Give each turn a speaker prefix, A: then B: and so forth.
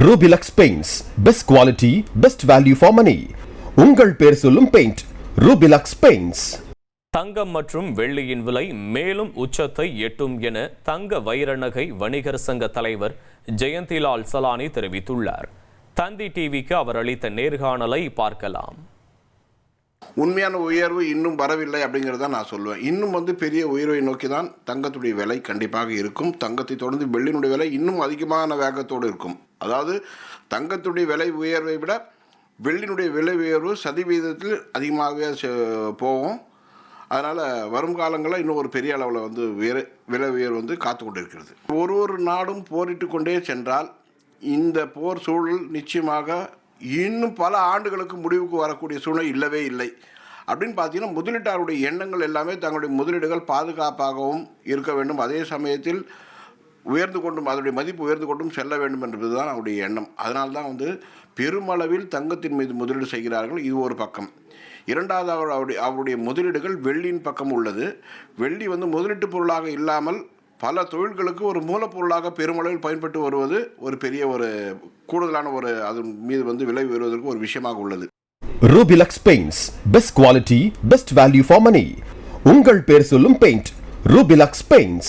A: Rubilux Paints, best quality, best value for money. உங்கள் பேர் சொல்லும் பெயிண்ட் Rubilux Paints.
B: தங்கம் மற்றும் வெள்ளியின் விலை மேலும் உச்சத்தை எட்டும் என தங்க வைர நகை வணிகர் சங்க தலைவர் ஜெயந்திலால் சலானி தெரிவித்துள்ளார். தந்தி டிவிக்கு அவர் அளித்த நேர்காணலை பார்க்கலாம்.
C: உண்மையான உயர்வு இன்னும் வரவில்லை அப்படிங்கிறத நான் சொல்லுவேன். இன்னும் பெரிய உயர்வை நோக்கி தான் தங்கத்துடைய விலை கண்டிப்பாக இருக்கும். தங்கத்தை தொடர்ந்து வெள்ளியினுடைய விலை இன்னும் அதிகமான வேகத்தோடு இருக்கும். அதாவது தங்கத்துடைய விலை உயர்வை விட வெள்ளியினுடைய விலை உயர்வு சதவீதத்தில் அதிகமாகவே போகும். அதனால் வரும் காலங்களில் இன்னும் ஒரு பெரிய அளவில் விலை உயர்வு காத்து கொண்டு இருக்கிறது. ஒரு நாடும் போரிட்டு கொண்டே சென்றால் இந்த போர் சூழல் நிச்சயமாக இன்னும் பல ஆண்டுகளுக்கு முடிவுக்கு வரக்கூடிய சூழ்நிலை இல்லவே இல்லை. அப்படின்னு பார்த்தீங்கன்னா முதலீட்டாளருடைய எண்ணங்கள் எல்லாமே தங்களுடைய முதலீடுகள் பாதுகாப்பாகவும் இருக்க வேண்டும், அதே சமயத்தில் உயர்ந்து கொண்டும் அதனுடைய மதிப்பு உயர்ந்து கொண்டும் செல்ல வேண்டும் என்பது தான் அவருடைய எண்ணம். அதனால்தான் பெருமளவில் தங்கத்தின் மீது முதலீடு செய்கிறார்கள். இது ஒரு பக்கம். இரண்டாவது அவருடைய முதலீடுகள் வெள்ளியின் பக்கம் உள்ளது. வெள்ளி முதலீட்டு பொருளாக இல்லாமல் பல தொழில்களுக்கு ஒரு மூலப்பொருளாக பெருமளவில் பயன்பட்டு வருவது ஒரு பெரிய கூடுதலான அது மீது விலை உயர்வதற்கு ஒரு விஷயமாக உள்ளது.
A: Rubilux Paints, best quality, best value for money. உங்கள் பேர் சொல்லும் பெயிண்ட் Rubilux Paints.